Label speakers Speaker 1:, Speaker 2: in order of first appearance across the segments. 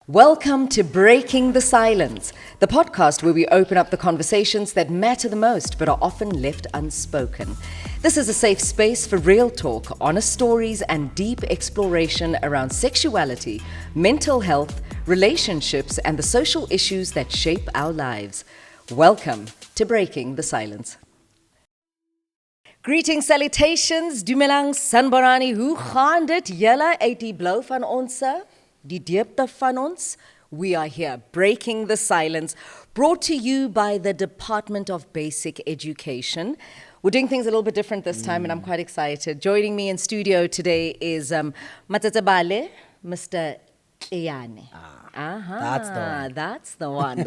Speaker 1: Welcome to Breaking the Silence, the podcast where we open up the conversations that matter the most but are often left unspoken. This is a safe space for real talk, honest stories, and deep exploration around sexuality, mental health, relationships, and the social issues that shape our lives. Welcome to Breaking the Silence. Greetings, salutations, dumelang, sanbarani, hoe gaan dit julle uit die blou van ons? Die diepte van ons, we are here, Breaking the Silence, brought to you by the Department of Basic Education. We're doing things a little bit different this time, and I'm quite excited. Joining me in studio today is Matsatsabale, Mr. Iyane. That's the one.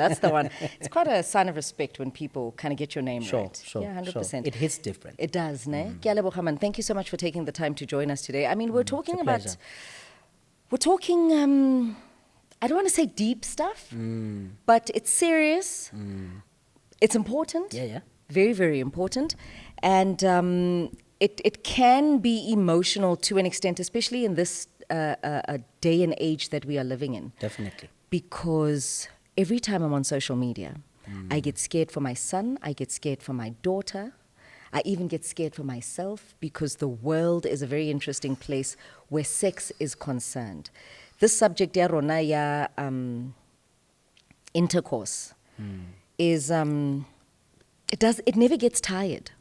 Speaker 1: It's quite a sign of respect when people kind of get your name right.
Speaker 2: Sure,
Speaker 1: yeah, 100%.
Speaker 2: Sure. It hits different.
Speaker 1: It does, ne? Ke a leboga man. Thank you so much for taking the time to join us today. I mean, we're talking about... We're talking, I don't want to say deep stuff, but it's serious. It's important.
Speaker 2: Yeah.
Speaker 1: Very, very important. And it can be emotional to an extent, especially in this day and age that we are living in.
Speaker 2: Definitely.
Speaker 1: Because every time I'm on social media, I get scared for my son, I get scared for my daughter. I even get scared for myself because the world is a very interesting place where sex is concerned. This subject, ya rona ya intercourse, is it never gets tired.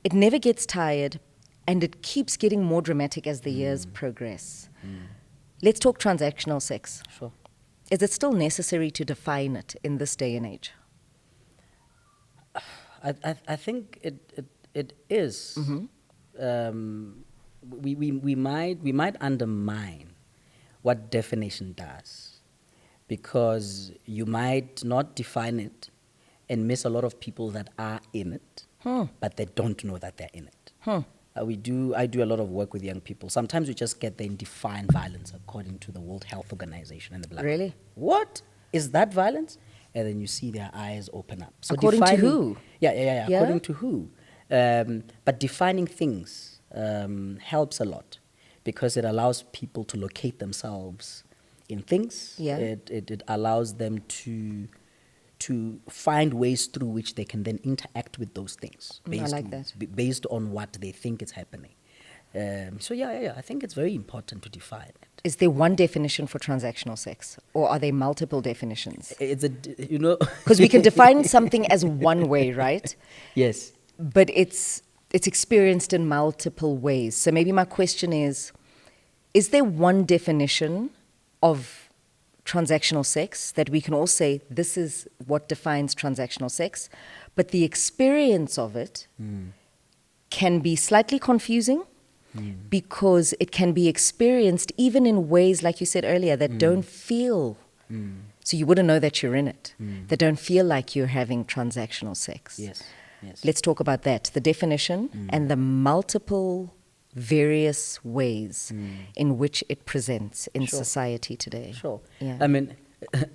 Speaker 1: It never gets tired, and it keeps getting more dramatic as the years progress. Let's talk transactional sex.
Speaker 2: Sure.
Speaker 1: Is it still necessary to define it in this day and age?
Speaker 2: I think it is. We might undermine what definition does, because you might not define it and miss a lot of people that are in it, but they don't know that they're in it. I do a lot of work with young people. Sometimes we just get them define violence according to the World Health Organization, and they're like,
Speaker 1: really?
Speaker 2: What is that violence? And then you see their eyes open up. So
Speaker 1: according to who?
Speaker 2: Yeah. According to who? But defining things helps a lot, because it allows people to locate themselves in things.
Speaker 1: Yeah.
Speaker 2: It allows them to find ways through which they can then interact with those things.
Speaker 1: I like that.
Speaker 2: Based on what they think is happening. So I think it's very important to define it.
Speaker 1: Is there one definition for transactional sex, or are there multiple definitions?
Speaker 2: Because
Speaker 1: we can define something as one way, right?
Speaker 2: Yes.
Speaker 1: But it's experienced in multiple ways. So maybe my question is there one definition of transactional sex that we can all say this is what defines transactional sex, but the experience of it can be slightly confusing? Because it can be experienced even in ways, like you said earlier, that don't feel, so you wouldn't know that you're in it, that don't feel like you're having transactional sex.
Speaker 2: Yes.
Speaker 1: Let's talk about that, the definition and the multiple various ways in which it presents in society today.
Speaker 2: Sure.
Speaker 1: Yeah.
Speaker 2: I mean,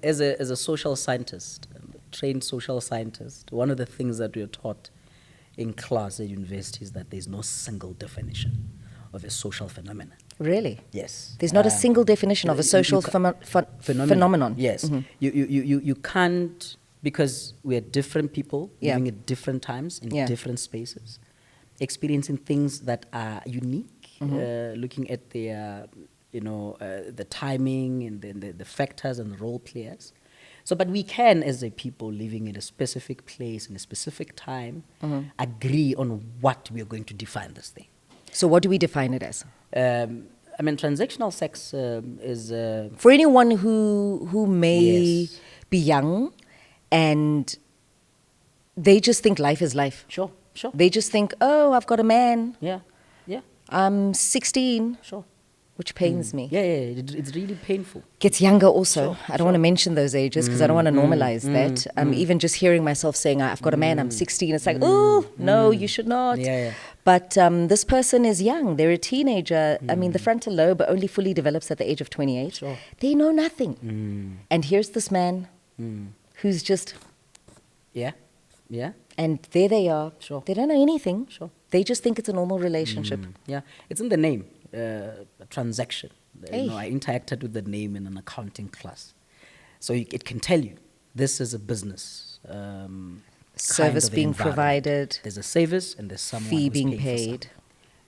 Speaker 2: as a social scientist, trained social scientist, one of the things that we are taught in class at university is that there's no single definition of a social phenomenon.
Speaker 1: Really?
Speaker 2: Yes.
Speaker 1: There's not a single definition of a social phenomenon.
Speaker 2: Yes. You can't, because we're different people living at different times in different spaces, experiencing things that are unique, looking at the timing and then the factors and the role players. So, but we can, as a people living in a specific place, in a specific time, agree on what we are going to define this thing.
Speaker 1: So what do we define it as?
Speaker 2: Transactional sex is...
Speaker 1: for anyone who may be young and they just think life is life.
Speaker 2: Sure.
Speaker 1: They just think, oh, I've got a man.
Speaker 2: Yeah.
Speaker 1: I'm 16.
Speaker 2: Sure.
Speaker 1: Which pains me.
Speaker 2: It's really painful.
Speaker 1: Gets younger also. I don't want to mention those ages because I don't want to normalize that. Even just hearing myself saying, I've got a man, I'm 16, it's like, oh, no, you should not.
Speaker 2: Yeah.
Speaker 1: But this person is young. They're a teenager. I mean, the frontal lobe only fully develops at the age of 28.
Speaker 2: Sure.
Speaker 1: They know nothing. And here's this man who's just...
Speaker 2: Yeah.
Speaker 1: And there they are.
Speaker 2: Sure.
Speaker 1: They don't know anything.
Speaker 2: Sure.
Speaker 1: They just think it's a normal relationship.
Speaker 2: Yeah. It's in the name. Transaction. You know, I interacted with the name in an accounting class. So it can tell you, this is a business.
Speaker 1: Service
Speaker 2: kind of
Speaker 1: being
Speaker 2: environment.
Speaker 1: provided,
Speaker 2: There's a service and there's someone
Speaker 1: fee
Speaker 2: who's
Speaker 1: being
Speaker 2: paying for
Speaker 1: paid.
Speaker 2: something.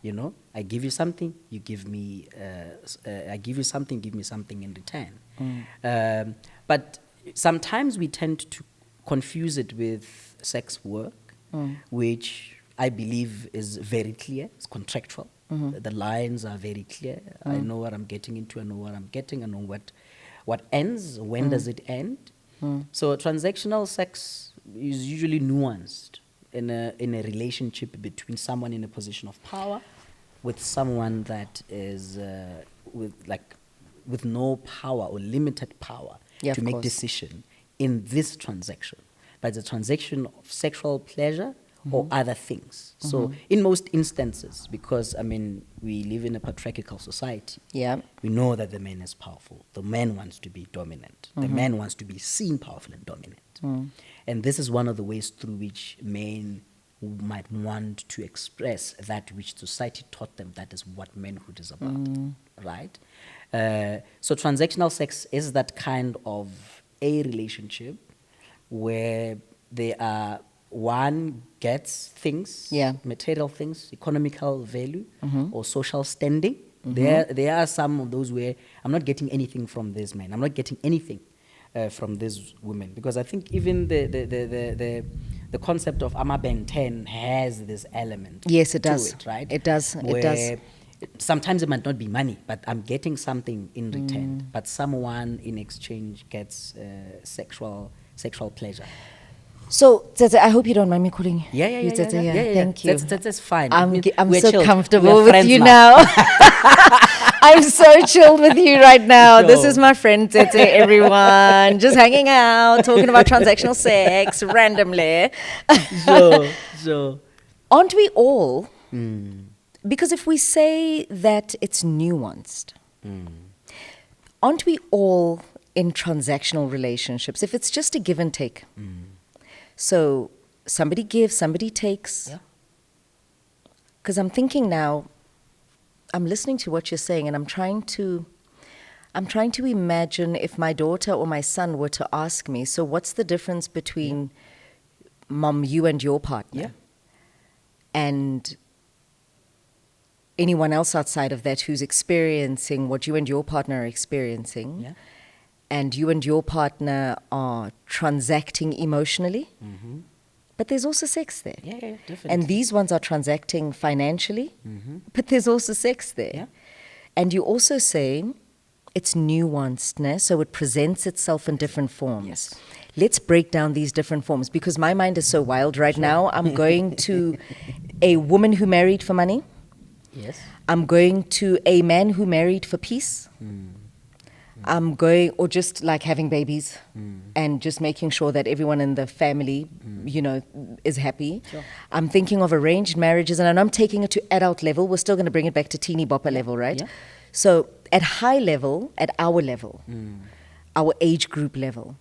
Speaker 2: You know, I give you something, you give me, I give you something, give me something in return. But sometimes we tend to confuse it with sex work, which I believe is very clear, it's contractual. The lines are very clear. I know what I'm getting into, I know what I'm getting, I know what ends, when does it end. So transactional sex is usually nuanced in a relationship between someone in a position of power with someone that is with no power or limited power
Speaker 1: Yeah,
Speaker 2: to
Speaker 1: of
Speaker 2: make
Speaker 1: course.
Speaker 2: decision in this transaction. But it's a transaction of sexual pleasure or other things. So in most instances, because I mean we live in a patriarchal society,
Speaker 1: Yeah.
Speaker 2: we know that the man is powerful. The man wants to be dominant. The man wants to be seen powerful and dominant. And this is one of the ways through which men might want to express that which society taught them that is what manhood is about, right? So transactional sex is that kind of a relationship where they are, one gets things,
Speaker 1: Yeah.
Speaker 2: material things, economical value, or social standing. There are some of those where I'm not getting anything from this man. I'm not getting anything from this woman, because I think even the concept of Ama Ben 10 has this element.
Speaker 1: Yes, it
Speaker 2: to
Speaker 1: does.
Speaker 2: it, right?
Speaker 1: It does. It does.
Speaker 2: Where sometimes it might not be money, but I'm getting something in return. But someone in exchange gets sexual pleasure.
Speaker 1: So, Tsetse, I hope you don't mind me calling you Tsetse. Thank you.
Speaker 2: That's fine.
Speaker 1: I'm
Speaker 2: We're
Speaker 1: so
Speaker 2: chilled.
Speaker 1: comfortable
Speaker 2: We're
Speaker 1: with
Speaker 2: friends
Speaker 1: you now. I'm so chilled with you right now. This
Speaker 2: Sure.
Speaker 1: is my friend Tsetse, everyone. Just hanging out, talking about transactional sex randomly.
Speaker 2: So.
Speaker 1: Aren't we all? Because if we say that it's nuanced, aren't we all in transactional relationships? If it's just a give and take. So somebody gives, somebody takes.
Speaker 2: Yeah.
Speaker 1: Because I'm thinking now, I'm listening to what you're saying, and I'm trying to imagine if my daughter or my son were to ask me, so what's the difference between mom, you and your partner?
Speaker 2: Yeah.
Speaker 1: And anyone else outside of that who's experiencing what you and your partner are experiencing,
Speaker 2: Yeah.
Speaker 1: and you and your partner are transacting emotionally, but there's also sex there.
Speaker 2: Yeah, definitely.
Speaker 1: And these ones are transacting financially, but there's also sex there.
Speaker 2: Yeah.
Speaker 1: And you're also saying it's nuanced, né? So it presents itself in different forms.
Speaker 2: Yes.
Speaker 1: Let's break down these different forms, because my mind is so wild right now. I'm going to a woman who married for money.
Speaker 2: Yes.
Speaker 1: I'm going to a man who married for peace. I'm going, or just like having babies and just making sure that everyone in the family, is happy.
Speaker 2: Sure.
Speaker 1: I'm thinking of arranged marriages, and I'm taking it to adult level. We're still going to bring it back to teeny bopper level, right?
Speaker 2: Yeah.
Speaker 1: So at high level, at our level, our age group level,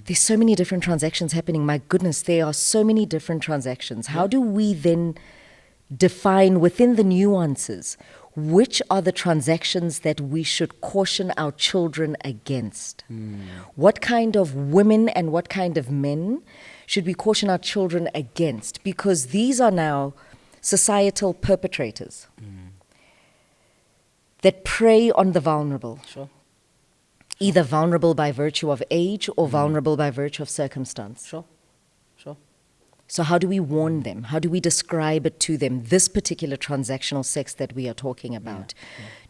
Speaker 1: there's so many different transactions happening. My goodness, there are so many different transactions. How do we then define within the nuances which are the transactions that we should caution our children against? What kind of women and what kind of men should we caution our children against? Because these are now societal perpetrators that prey on the vulnerable.
Speaker 2: Sure.
Speaker 1: Either vulnerable by virtue of age or vulnerable by virtue of circumstance.
Speaker 2: Sure.
Speaker 1: So how do we warn them? How do we describe it to them, this particular transactional sex that we are talking about?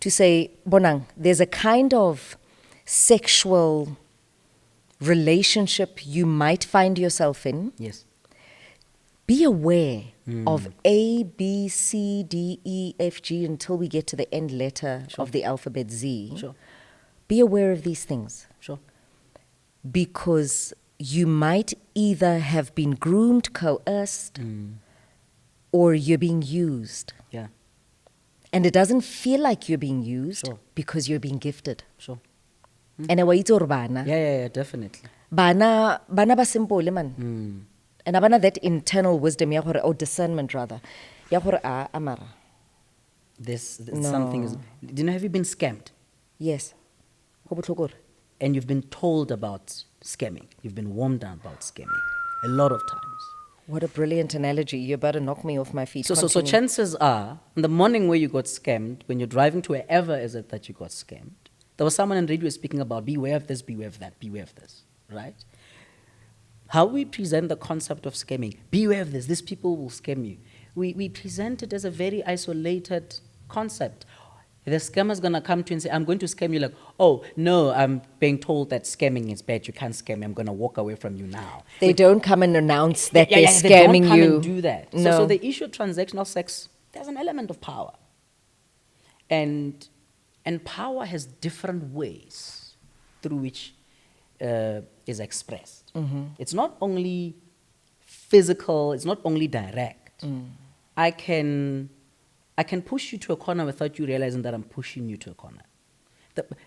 Speaker 1: To say, Bonang, there's a kind of sexual relationship you might find yourself in.
Speaker 2: Yes.
Speaker 1: Be aware of A, B, C, D, E, F, G until we get to the end letter of the alphabet Z.
Speaker 2: Sure.
Speaker 1: Be aware of these things.
Speaker 2: Sure.
Speaker 1: Because you might either have been groomed, coerced, or you're being used.
Speaker 2: Yeah.
Speaker 1: And it doesn't feel like you're being used
Speaker 2: Sure.
Speaker 1: because you're being gifted.
Speaker 2: Sure.
Speaker 1: And wa itse hore bana.
Speaker 2: Yeah, definitely.
Speaker 1: Bana ba simple man. And abana that internal wisdom, or discernment rather. Ya hore amara.
Speaker 2: This
Speaker 1: No.
Speaker 2: something is. Have you been scammed?
Speaker 1: Yes. Ho botlhoko hore?
Speaker 2: and you've been told about scamming. You've been warned about scamming a lot of times.
Speaker 1: What a brilliant analogy. You're about to knock me off my feet.
Speaker 2: So
Speaker 1: Continue.
Speaker 2: chances are, in the morning where you got scammed, when you're driving to wherever is it that you got scammed, there was someone on radio speaking about beware of this, beware of that, beware of this, right? How we present the concept of scamming, beware of this, these people will scam you. We present it as a very isolated concept. The scammer's going to come to you and say, I'm going to scam you. Like, oh, no, I'm being told that scamming is bad. You can't scam me. I'm going to walk away from you now.
Speaker 1: They don't come and announce that they're
Speaker 2: They
Speaker 1: scamming
Speaker 2: don't come
Speaker 1: you.
Speaker 2: and do that.
Speaker 1: No.
Speaker 2: So the issue of transactional sex, there's an element of power. And power has different ways through which is expressed.
Speaker 1: Mm-hmm.
Speaker 2: It's not only physical, it's not only direct. I can push you to a corner without you realizing that I'm pushing you to a corner.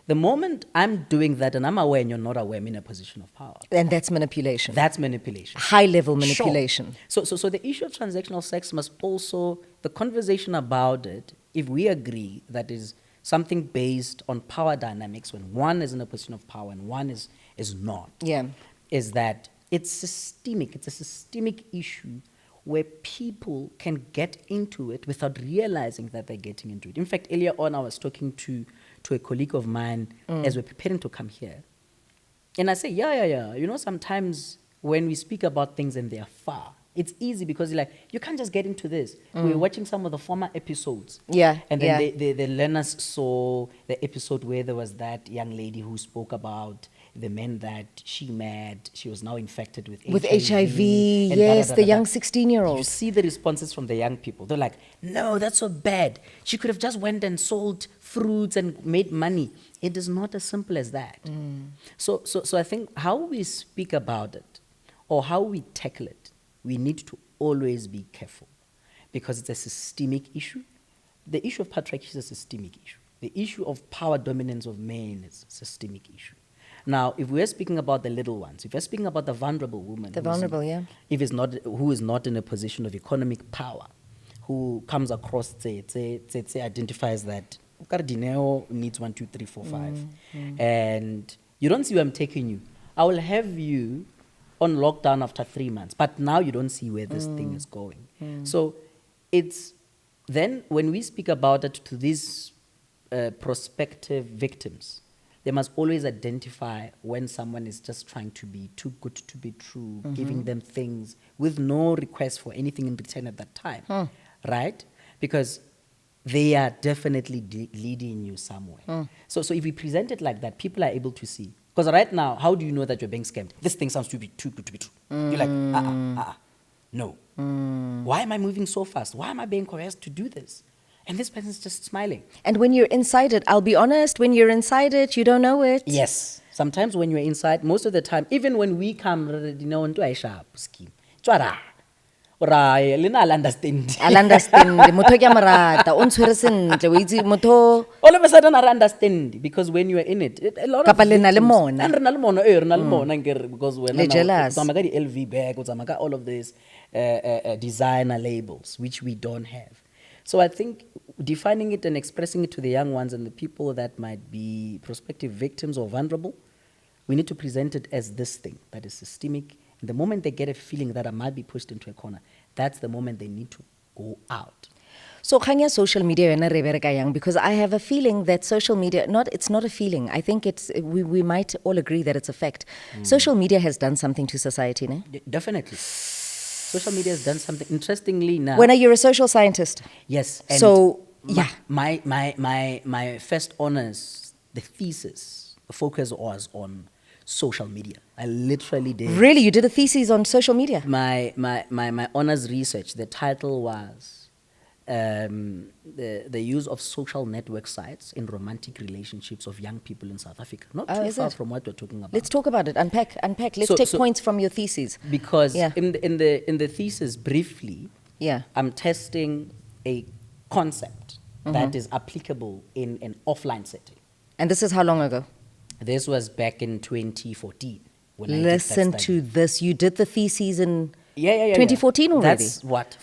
Speaker 2: The moment I'm doing that and I'm aware and you're not aware, I'm in a position of power.
Speaker 1: And that's manipulation.
Speaker 2: That's manipulation.
Speaker 1: High level manipulation.
Speaker 2: Sure. So the issue of transactional sex must also, the conversation about it, if we agree that is something based on power dynamics when one is in a position of power and one is not,
Speaker 1: Yeah.
Speaker 2: is that it's systemic. It's a systemic issue where people can get into it without realizing that they're getting into it. In fact, earlier on, I was talking to a colleague of mine as we're preparing to come here. And I say, yeah. You know, sometimes when we speak about things and they're far, it's easy because you're like, you can't just get into this. We're watching some of the former episodes.
Speaker 1: Yeah,
Speaker 2: And then
Speaker 1: yeah.
Speaker 2: the learners saw the episode where there was that young lady who spoke about the men that she met. She was now infected with HIV.
Speaker 1: With HIV,
Speaker 2: and
Speaker 1: yes, the young
Speaker 2: You
Speaker 1: 16-year-old.
Speaker 2: see the responses from the young people. They're like, no, that's so bad. She could have just went and sold fruits and made money. It is not as simple as that. So I think how we speak about it or how we tackle it, we need to always be careful because it's a systemic issue. The issue of patriarchy is a systemic issue. The issue of power dominance of men is a systemic issue. Now, if we're speaking about the little ones, if we're speaking about the vulnerable woman, who is not in a position of economic power, who comes across, identifies that Dineo needs 1, 2, 3, 4, 5, and you don't see where I'm taking you. I will have you on lockdown after 3 months, but now you don't see where this thing is going. So it's then when we speak about it to these prospective victims, they must always identify when someone is just trying to be too good to be true, giving them things with no request for anything in return at that time, right? Because they are definitely leading you somewhere. So if we present it like that, people are able to see. Because right now, how do you know that you're being scammed? This thing sounds too good to be true. You're like, no. Why am I moving so fast? Why am I being coerced to do this? And this person's just smiling.
Speaker 1: And when you're inside it, I'll be honest, when you're inside it, you don't know it.
Speaker 2: Yes. Sometimes when you're inside, most of the time, even when we come, you know, into a sharp scheme. Chwara. Ora, lena I'll understand.
Speaker 1: I'll understand. Motho ke a mo rata, o ntshwere sentle, o itse motho.
Speaker 2: All of a sudden, I understand because when you are in it, a lot of
Speaker 1: Kapa le na le
Speaker 2: victims-
Speaker 1: mona.
Speaker 2: And re na le mona, re na le mona, nkere, because when
Speaker 1: Le jealous.
Speaker 2: the LV bag, all of these designer labels, which we don't have. So I think defining it and expressing it to the young ones and the people that might be prospective victims or vulnerable, we need to present it as this thing that is systemic. And the moment they get a feeling that I might be pushed into a corner, that's the moment they need to go out.
Speaker 1: So kanya social media yona re bereka yang, because I have a feeling that social media, it's not a feeling. I think we might all agree that it's a fact. Social media has done something to society, ne?
Speaker 2: Definitely. Social media has done something. Interestingly now.
Speaker 1: When you're a social scientist.
Speaker 2: Yes. And
Speaker 1: So, yeah.
Speaker 2: My first honors, the thesis, the focus was on social media. I literally did.
Speaker 1: Really? You did a thesis on social media?
Speaker 2: My honors research, the title was the use of social network sites in romantic relationships of young people in South Africa. Not too
Speaker 1: is
Speaker 2: far
Speaker 1: it?
Speaker 2: from what we're talking about.
Speaker 1: Let's talk about it. Unpack. Let's
Speaker 2: So-
Speaker 1: take
Speaker 2: so-
Speaker 1: points from your thesis.
Speaker 2: Because
Speaker 1: Yeah.
Speaker 2: in the thesis, briefly,
Speaker 1: Yeah.
Speaker 2: I'm testing a concept that is applicable in an offline setting.
Speaker 1: And this is how long ago?
Speaker 2: This was back in 2014. When I did
Speaker 1: Listen
Speaker 2: that
Speaker 1: to
Speaker 2: study.
Speaker 1: this. You did the thesis in
Speaker 2: Yeah.
Speaker 1: 2014 already?
Speaker 2: That's what,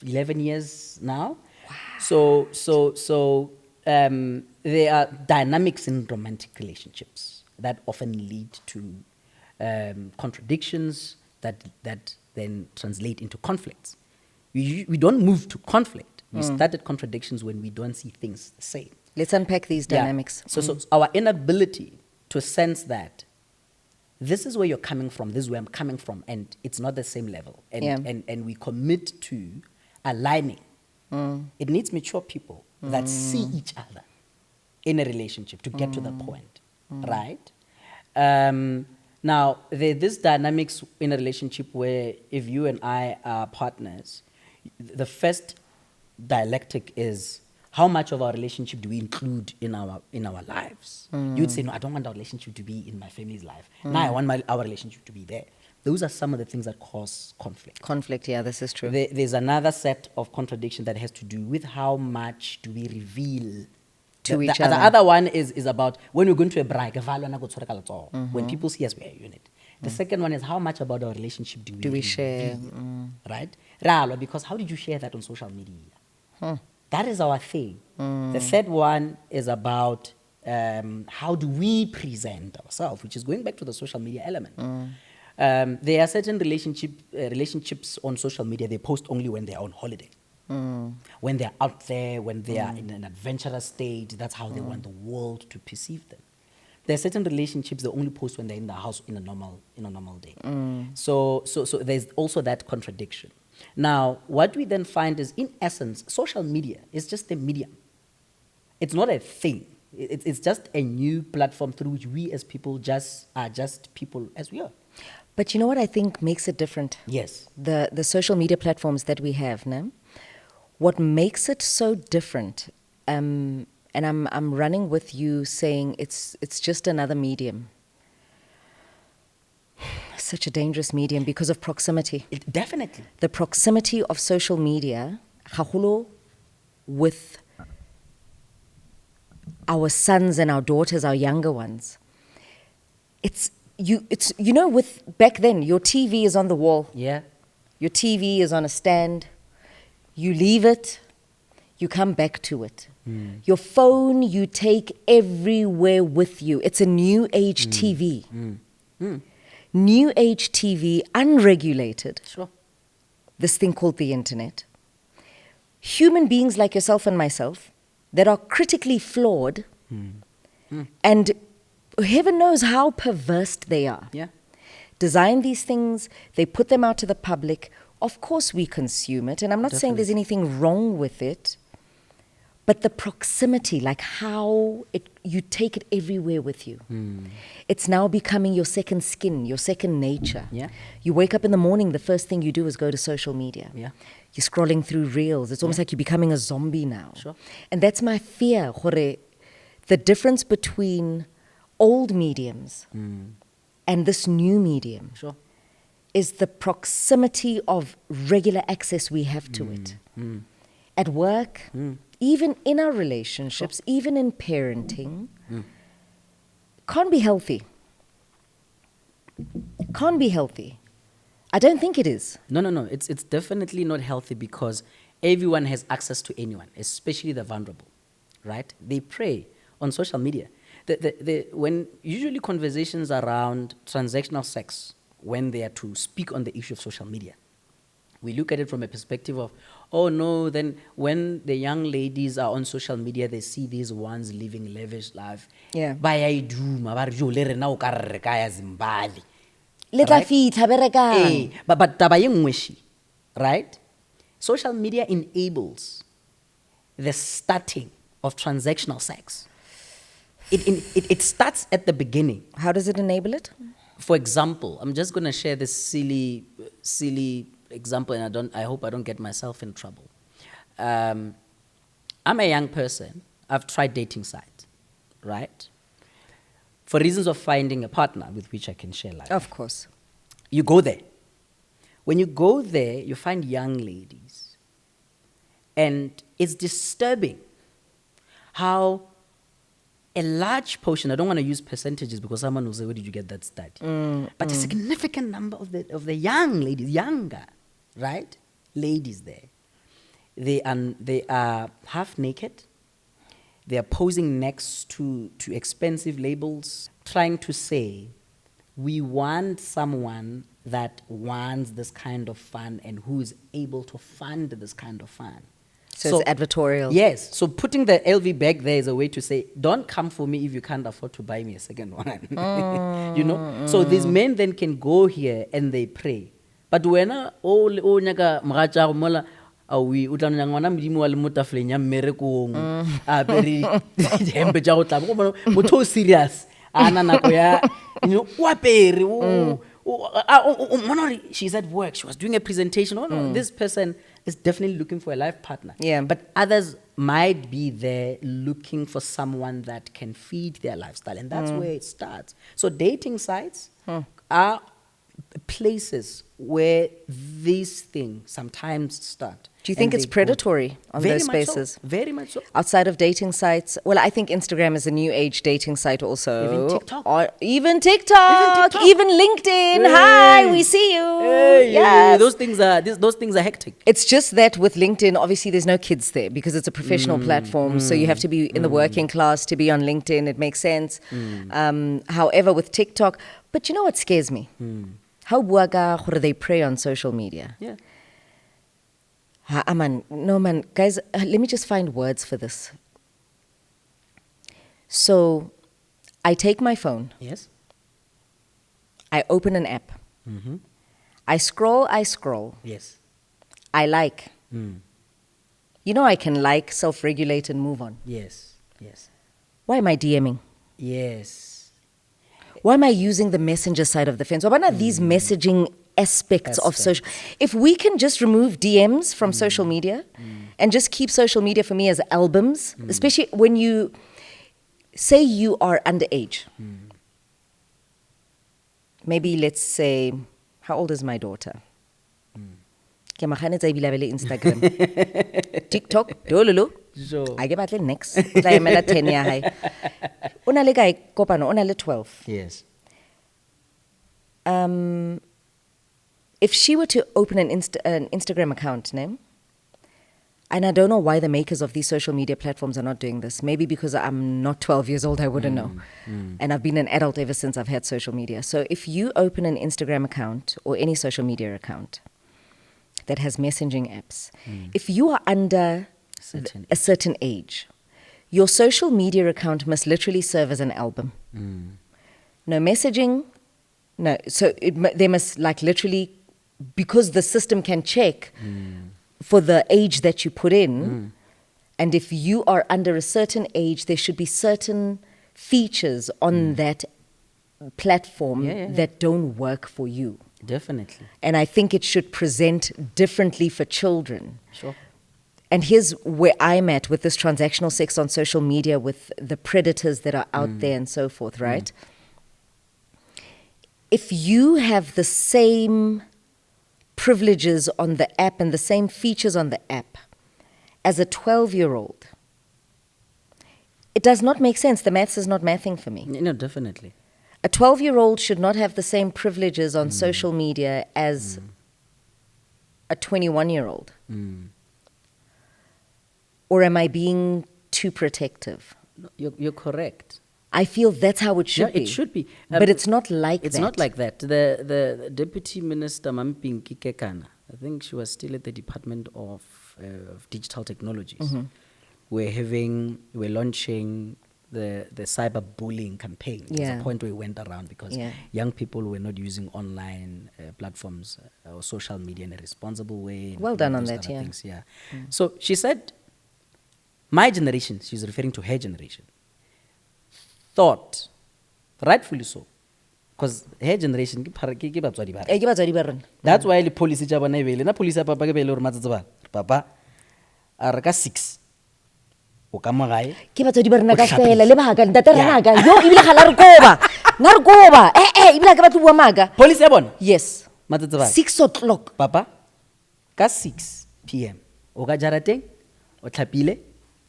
Speaker 2: 11 years now? Wow. So there are dynamics in romantic relationships that often lead to contradictions that then translate into conflicts. We don't move to conflict. We start at contradictions when we don't see things the same.
Speaker 1: Let's unpack these dynamics.
Speaker 2: So our inability to sense that this is where you're coming from, this is where I'm coming from, and it's not the same level. And we commit to aligning. It needs mature people that see each other in a relationship to get to the point, right? Now, there's dynamics in a relationship where if you and I are partners, the first dialectic is how much of our relationship do we include in our lives? You'd say, no, I don't want our relationship to be in my family's life. Now I want our relationship to be there. Those are some of the things that cause conflict.
Speaker 1: Conflict, yeah, this is true.
Speaker 2: There's another set of contradiction that has to do with how much do we reveal
Speaker 1: to each other.
Speaker 2: The other one is about when we're going to a bride, when people see us, we're a unit. The second one is how much about our relationship do we
Speaker 1: share?
Speaker 2: Right? Ralo, because how did you share that on social media? That is our thing. The third one is about how do we present ourselves, which is going back to the social media element. There are certain relationships on social media, they post only when they're on holiday. When they're out there, when they are in an adventurous state, that's how they want the world to perceive them. There are certain relationships they only post when they're in the house in a normal day. So there's also that contradiction. Now, what we then find is, in essence, social media is just a medium. It's not a thing. It's just a new platform through which we as people are just people as we are.
Speaker 1: But you know what I think makes it different?
Speaker 2: Yes.
Speaker 1: The social media platforms that we have now, what makes it so different, and I'm running with you saying it's just another medium. Such a dangerous medium because of proximity.
Speaker 2: Definitely.
Speaker 1: The proximity of social media, haholo, with our sons and our daughters, our younger ones. It's with back then, your TV is on the wall.
Speaker 2: Yeah.
Speaker 1: Your TV is on a stand. You leave it, you come back to it. Your phone, you take everywhere with you. It's a new age TV. New age TV, unregulated.
Speaker 2: Sure.
Speaker 1: This thing called the internet. Human beings like yourself and myself that are critically flawed and heaven knows how perverse they are.
Speaker 2: Yeah.
Speaker 1: Design these things, they put them out to the public. Of course we consume it, and I'm not saying there's anything wrong with it, but the proximity, like how you take it everywhere with you. It's now becoming your second skin, your second nature.
Speaker 2: Yeah.
Speaker 1: You wake up in the morning, the first thing you do is go to social media.
Speaker 2: Yeah.
Speaker 1: You're scrolling through reels. It's almost like you're becoming a zombie now.
Speaker 2: Sure.
Speaker 1: And that's my fear, Jorge. The difference between old mediums and this new medium is the proximity of regular access we have to it. At work, even in our relationships, even in parenting, can't be healthy. Can't be healthy. I don't think it is.
Speaker 2: No. It's definitely not healthy because everyone has access to anyone, especially the vulnerable, right? They prey on social media. When usually conversations around transactional sex, when they are to speak on the issue of social media, we look at it from a perspective of, oh no, then when the young ladies are on social media, they see these ones living lavish life.
Speaker 1: Yeah.
Speaker 2: Right?
Speaker 1: Right?
Speaker 2: But taba e nngwe she, right? Social media enables the starting of transactional sex. It starts at the beginning.
Speaker 1: How does it enable it?
Speaker 2: For example, I'm just going to share this silly example, and I hope I don't get myself in trouble. I'm a young person. I've tried dating sites, right? For reasons of finding a partner with which I can share life.
Speaker 1: Of course.
Speaker 2: You go there. When you go there, you find young ladies. And it's disturbing how a large portion, I don't want to use percentages because someone will say, where did you get that study? But a significant number of the young ladies, younger, right? Ladies there, they are half naked. They are posing next to expensive labels, trying to say, we want someone that wants this kind of fun and who is able to fund this kind of fun.
Speaker 1: So it's advertorial.
Speaker 2: Yes. So putting the LV bag there is a way to say, don't come for me if you can't afford to buy me a second one. You know? So these men then can go here and they pray. But when nyaka mracha mola awi utlana ngwana modimo wa le motafoleng ya mmerekong a bere hempe tsa go tla go bona motho o serious ana nako ya you know wa pere she's at work, she was doing a presentation. Oh no, this person is definitely looking for a life partner.
Speaker 1: Yeah.
Speaker 2: But others might be there looking for someone that can feed their lifestyle, and that's where it starts. So dating sites are places where these things sometimes start.
Speaker 1: Do you think it's predatory on those spaces?
Speaker 2: Very much so.
Speaker 1: Outside of dating sites? Well, I think Instagram is a new age dating site also.
Speaker 2: Even TikTok.
Speaker 1: Or even TikTok. Even LinkedIn.
Speaker 2: Hey.
Speaker 1: Hi, we see you.
Speaker 2: Hey,
Speaker 1: Yes.
Speaker 2: those things are hectic.
Speaker 1: It's just that with LinkedIn, obviously there's no kids there because it's a professional platform. So you have to be in the working class to be on LinkedIn. It makes sense. However, with TikTok, but you know what scares me? How buaga gore they prey on social media.
Speaker 2: Yeah.
Speaker 1: No man, guys, let me just find words for this. So, I take my phone,
Speaker 2: Yes.
Speaker 1: I open an app, I scroll,
Speaker 2: Yes.
Speaker 1: I like. You know I can like, self-regulate and move on.
Speaker 2: Yes. Yes.
Speaker 1: Why am I DMing?
Speaker 2: Yes.
Speaker 1: Why am I using the messenger side of the fence? Why not these messaging aspects of social? If we can just remove DMs from social media and just keep social media for me as albums, especially when you say you are underage. Maybe let's say, how old is my daughter? Ke magane tsa ebile a be le Instagram. TikTok, dololo.
Speaker 2: Sure.
Speaker 1: I get back next. O tla emela 10 ya hae. O na le kae kopano? O na le 12.
Speaker 2: Yes.
Speaker 1: If she were to open an Instagram account, name, and I don't know why the makers of these social media platforms are not doing this. Maybe because I'm not 12 years old, I wouldn't know. And I've been an adult ever since I've had social media. So if you open an Instagram account or any social media account that has messaging apps, if you are under a certain age, your social media account must literally serve as an album. No messaging, no. So they must like literally, because the system can check for the age that you put in, and if you are under a certain age, there should be certain features on that platform that don't work for you.
Speaker 2: Definitely.
Speaker 1: And I think it should present differently for children.
Speaker 2: Sure.
Speaker 1: And here's where I'm at with this transactional sex on social media, with the predators that are out there and so forth, right? If you have the same privileges on the app and the same features on the app as a 12-year-old, it does not make sense. The maths is not mathing for me.
Speaker 2: No, definitely.
Speaker 1: A 12-year-old should not have the same privileges on social media as a 21-year-old. Or am I being too protective?
Speaker 2: No, you're correct.
Speaker 1: I feel that's how it should be.
Speaker 2: It should be.
Speaker 1: But it's not like that.
Speaker 2: It's not like that. The Deputy Minister, Mampinki Kekana, I think she was still at the Department of Digital Technologies. We're launching the cyberbullying campaign. There's a point where we went around because young people were not using online platforms or social media in a responsible way.
Speaker 1: Well done on that,
Speaker 2: things, So she said, my generation, she's referring to her generation, thought, rightfully so, because her generation, that's why the policy jabana ebele na police papa ke bele re matsa papa a re ka 6 o ka magae
Speaker 1: ke batswadi ba rena ka fela le baka ntate rena ka yo ibile ga la re koba na re koba ibile ka batlo bua maga
Speaker 2: police ya bona
Speaker 1: yes
Speaker 2: matsa ba
Speaker 1: 6 o'clock
Speaker 2: papa ka 6 p.m. o ka jarateng o tlhapile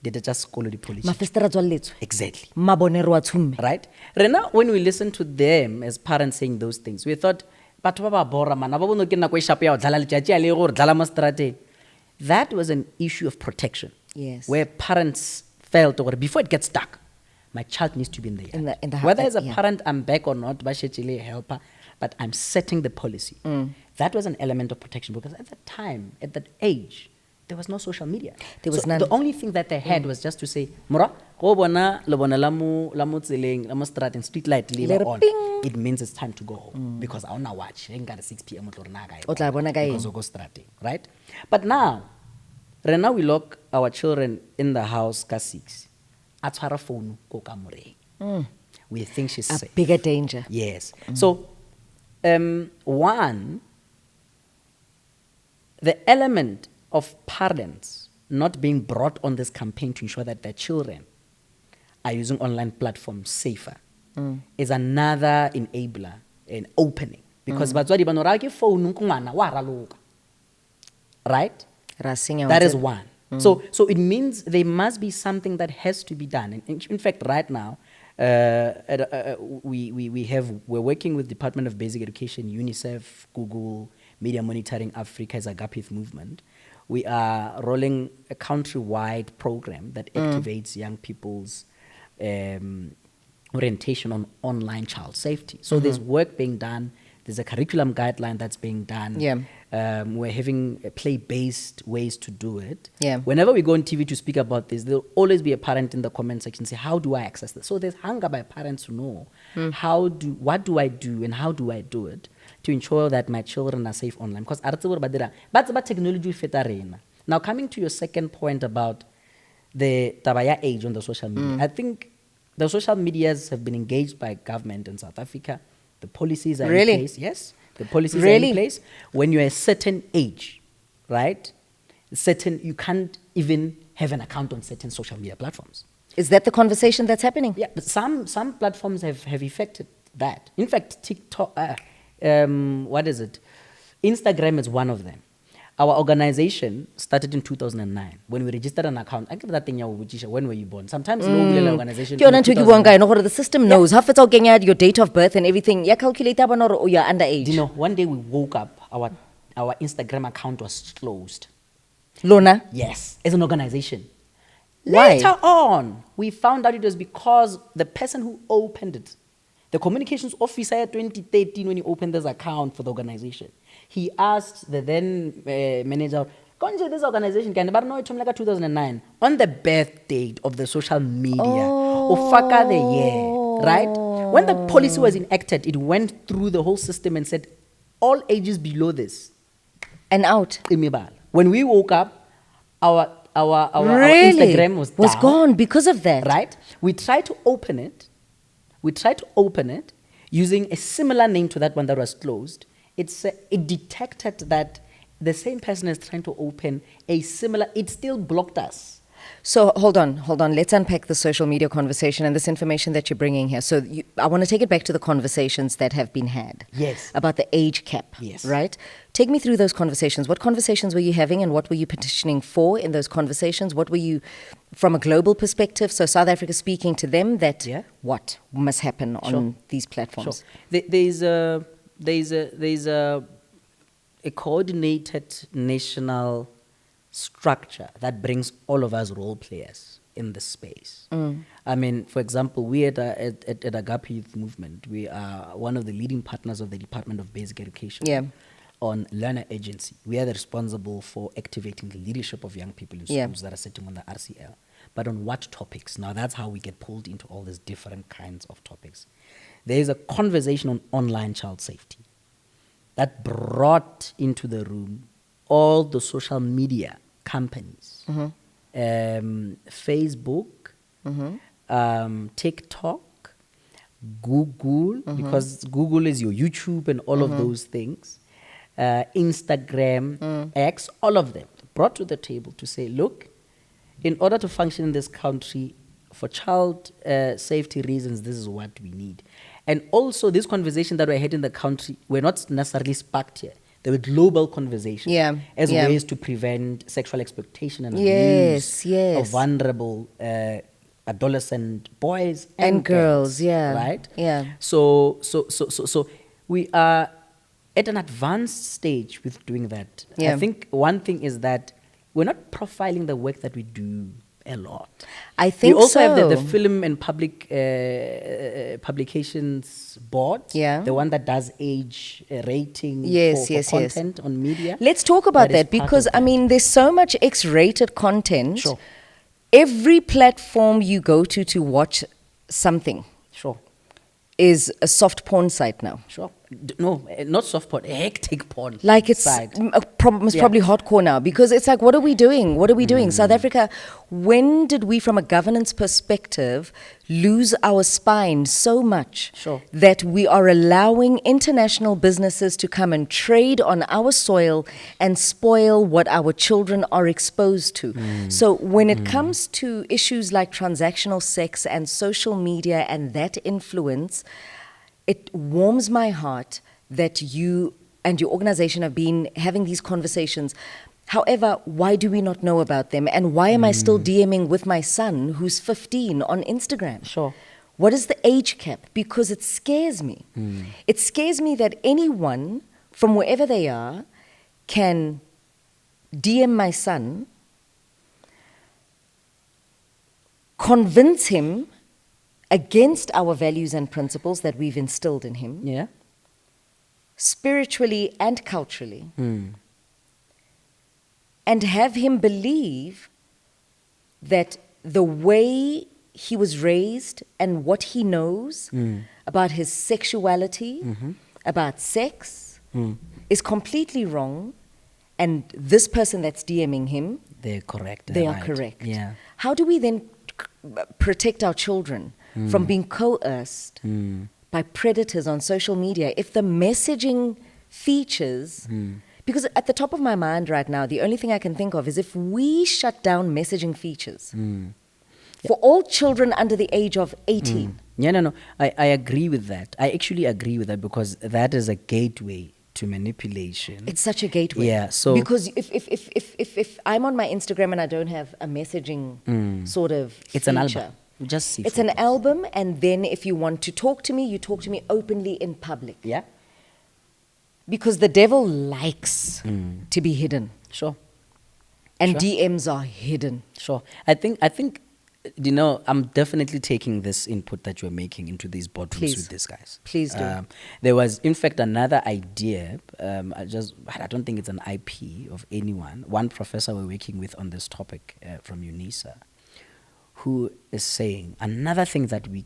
Speaker 2: data tsa sekolo di police
Speaker 1: mafestera tswalletswe
Speaker 2: exactly
Speaker 1: mabonero wa tshumme
Speaker 2: right rena when we listen to them as parents saying those things we thought batho ba ba bora mana ba bono ke nako e shapo ya o dlala letjatsi ya le gore dlala mo strateng. That was an issue of protection.
Speaker 1: Yes.
Speaker 2: Where parents felt, or before it gets stuck, my child needs to be in the yard.
Speaker 1: In the
Speaker 2: Whether as a
Speaker 1: yeah.
Speaker 2: parent I'm back or not, bashechile helper, but I'm setting the policy. That was an element of protection because at that time, at that age, there was no social media.
Speaker 1: There was
Speaker 2: So
Speaker 1: none.
Speaker 2: the only thing that they had was just to say, Mora, go bona le bona la mo tseleng, la mo strateng, street light le
Speaker 1: Le re
Speaker 2: on.
Speaker 1: ping.
Speaker 2: It means it's time to go home because I wanna watch. I got 6 p.m.
Speaker 1: O tla bona kae?
Speaker 2: Because of go strateng, right? But now, right now we lock our children in the house ka 6. A tshwara phone ko kamoreng. We think she's
Speaker 1: A
Speaker 2: safe.
Speaker 1: bigger danger.
Speaker 2: Yes. So, one, the element of parents not being brought on this campaign to ensure that their children are using online platforms safer is another enabler and opening. Because batswadi ba no ra ke phone ko ngwana wa raloka. Right?
Speaker 1: Ra senya
Speaker 2: That
Speaker 1: ntse-
Speaker 2: is one. So it means there must be something that has to be done. And in fact, right now, we're working with Department of Basic Education, UNICEF, Google, Media Monitoring Africa as a GAPIF movement. We are rolling a countrywide program that activates young people's orientation on online child safety. So there's work being done. There's a curriculum guideline that's being done.
Speaker 1: Yeah.
Speaker 2: We're having play-based ways to do it.
Speaker 1: Yeah.
Speaker 2: Whenever we go on TV to speak about this, there'll always be a parent in the comment section say, how do I access this? So there's hunger by parents to know what do I do and how do I do it to ensure that my children are safe online. Because that's about technology feta rena. Now coming to your second point about the tabaya age on the social media, I think the social medias have been engaged by government in South Africa. The policies are
Speaker 1: Really?
Speaker 2: in place. Yes, the policies are
Speaker 1: Really?
Speaker 2: in place. When you're a certain age, right? You can't even have an account on certain social media platforms.
Speaker 1: Is that the conversation that's happening?
Speaker 2: Yeah, but some platforms have effected that. In fact, TikTok, what is it? Instagram is one of them. Our organization started in 2009 when we registered an account. I give that thing when were you born? Sometimes no organization.
Speaker 1: Ke yona ntho e ke buang ka yona, gore the system knows how it's all getting at your date of birth and everything. Ya calculate bona gore you're underage.
Speaker 2: Do you know, one day we woke up, our Instagram account was closed.
Speaker 1: Lona.
Speaker 2: Yes, as an organization.
Speaker 1: Why?
Speaker 2: Later on, we found out it was because the person who opened it, the communications officer at 2013, when he opened this account for the organization, he asked the then manager, "Konje this organization can but no it like 2009 on the birth date of the social media ufaka the year, right? When the policy was enacted, it went through the whole system and said all ages below this
Speaker 1: And out.
Speaker 2: imibala. When we woke up, our
Speaker 1: Really?
Speaker 2: Instagram was down,
Speaker 1: gone because of that.
Speaker 2: right? We tried to open it using a similar name to that one that was closed. It detected that the same person is trying to open a similar, it still blocked us.
Speaker 1: So hold on. Let's unpack the social media conversation and this information that you're bringing here. So I want to take it back to the conversations that have been had.
Speaker 2: Yes.
Speaker 1: About the age cap.
Speaker 2: Yes.
Speaker 1: Right? Take me through those conversations. What conversations were you having and what were you petitioning for in those conversations? What were you, from a global perspective, so South Africa speaking to them that what must happen on these platforms?
Speaker 2: Sure. There's a coordinated national structure that brings all of us role players in the space. I mean, for example, we at Agape Youth Movement, we are one of the leading partners of the Department of Basic Education on learner agency. We are responsible for activating the leadership of young people in schools that are sitting on the RCL. But on what topics? Now that's how we get pulled into all these different kinds of topics. There is a conversation on online child safety that brought into the room all the social media companies, Facebook, TikTok, Google, because Google is your YouTube and all of those things, Instagram, X, all of them brought to the table to say, look, in order to function in this country, for child safety reasons, this is what we need. And also, this conversation that we had in the country, we're not necessarily sparked here. There were global conversations as ways to prevent sexual exploitation and abuse of vulnerable adolescent boys and girls. Right? So we are at an advanced stage with doing that. I think one thing is that we're not profiling the work that we do a lot.
Speaker 1: I think
Speaker 2: we also have
Speaker 1: so.
Speaker 2: the Film and Public Publications Board,
Speaker 1: Yeah.
Speaker 2: the one that does age rating
Speaker 1: Yes,
Speaker 2: for
Speaker 1: yes, yes.
Speaker 2: content on media.
Speaker 1: Let's talk about
Speaker 2: That is
Speaker 1: that
Speaker 2: part
Speaker 1: because,
Speaker 2: of
Speaker 1: I
Speaker 2: that.
Speaker 1: mean, there's so much X-rated content.
Speaker 2: Sure.
Speaker 1: Every platform you go to watch something
Speaker 2: Sure.
Speaker 1: is a soft porn site now.
Speaker 2: Sure. No, not soft porn, a hectic porn.
Speaker 1: Like it's
Speaker 2: side.
Speaker 1: it's
Speaker 2: Yeah.
Speaker 1: probably hardcore now because it's like, what are we doing? What are we doing? South Africa, when did we, from a governance perspective, lose our spine so much
Speaker 2: Sure.
Speaker 1: that we are allowing international businesses to come and trade on our soil and spoil what our children are exposed to? So when it comes to issues like transactional sex and social media and that influence, it warms my heart that you and your organization have been having these conversations. However, why do we not know about them? And why am I still DMing with my son who's 15 on Instagram?
Speaker 2: Sure.
Speaker 1: What is the age cap? Because it scares me. It scares me that anyone from wherever they are can DM my son, convince him against our values and principles that we've instilled in him,
Speaker 2: Yeah.
Speaker 1: spiritually and culturally, and have him believe that the way he was raised and what he knows about his sexuality, about sex, is completely wrong, and this person that's DMing him,
Speaker 2: They're correct.
Speaker 1: they
Speaker 2: they're
Speaker 1: are
Speaker 2: right.
Speaker 1: correct.
Speaker 2: Yeah.
Speaker 1: How do we then protect our children from being coerced by predators on social media if the messaging features, because at the top of my mind right now, the only thing I can think of is if we shut down messaging features for all children under the age of 18.
Speaker 2: Yeah, no. I agree with that. I actually agree with that because that is a gateway to manipulation.
Speaker 1: It's such a gateway.
Speaker 2: Yeah, so-
Speaker 1: because if I'm on my Instagram and I don't have a messaging sort of
Speaker 2: It's
Speaker 1: feature,
Speaker 2: an album. Just see
Speaker 1: it's an
Speaker 2: photos.
Speaker 1: album, and then if you want to talk to me, you talk to me openly in public.
Speaker 2: Yeah.
Speaker 1: Because the devil likes to be hidden,
Speaker 2: Sure.
Speaker 1: and
Speaker 2: Sure.
Speaker 1: DMs are hidden.
Speaker 2: Sure. I think, you know, I'm definitely taking this input that you're making into these boardrooms
Speaker 1: Please.
Speaker 2: with these guys.
Speaker 1: Please do.
Speaker 2: There was, in fact, another idea. I don't think it's an IP of anyone. One professor we're working with on this topic from UNISA, who is saying another thing that we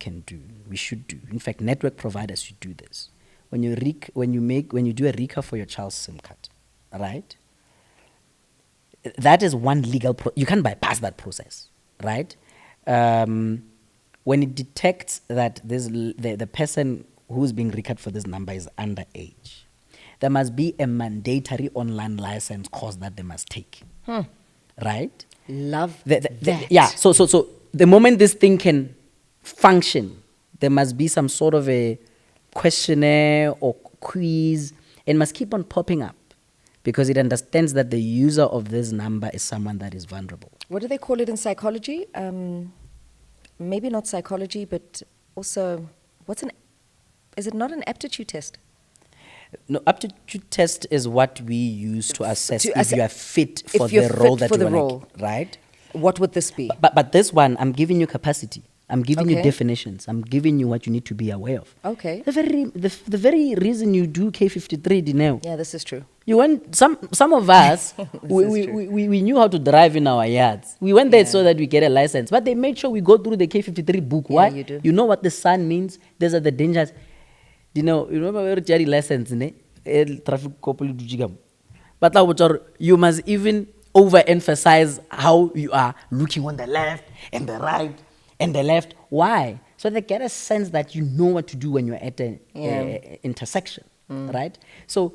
Speaker 2: should do. In fact, network providers should do this. When you do a RICA for your child's SIM card, right? That is one legal. You can't bypass that process, right? When it detects that the person who's being RICA'd for this number is underage, there must be a mandatory online license course that they must take, right?
Speaker 1: Love
Speaker 2: that.
Speaker 1: that.
Speaker 2: So the moment this thing can function, there must be some sort of a questionnaire or quiz, and must keep on popping up because it understands that the user of this number is someone that is vulnerable.
Speaker 1: What do they call it in psychology? Maybe not psychology, but also, is it not an aptitude test?
Speaker 2: No, aptitude test is what we use to assess
Speaker 1: To
Speaker 2: if
Speaker 1: assess-
Speaker 2: you are fit
Speaker 1: if
Speaker 2: for
Speaker 1: you're
Speaker 2: the role
Speaker 1: fit
Speaker 2: that
Speaker 1: for
Speaker 2: you
Speaker 1: the
Speaker 2: want
Speaker 1: role.
Speaker 2: to, right?
Speaker 1: What would this be?
Speaker 2: But this one, I'm giving you capacity. I'm giving you
Speaker 1: Okay.
Speaker 2: definitions. I'm giving you what you need to be aware of.
Speaker 1: Okay.
Speaker 2: The very reason you do K53, Dineo,
Speaker 1: Yeah, this is true.
Speaker 2: you went, some of us,
Speaker 1: This
Speaker 2: we,
Speaker 1: is true.
Speaker 2: we knew how to drive in our yards. We went there so that we get a license. But they made sure we go through the K53 book.
Speaker 1: Yeah,
Speaker 2: Why?
Speaker 1: you do.
Speaker 2: You know what the sun means? These are the dangers. You remember where you license, ne? Traffic couple but now you must even overemphasize how you are looking on the left and the right and the left. Why? So they get a sense that you know what to do when you're at an intersection, right? So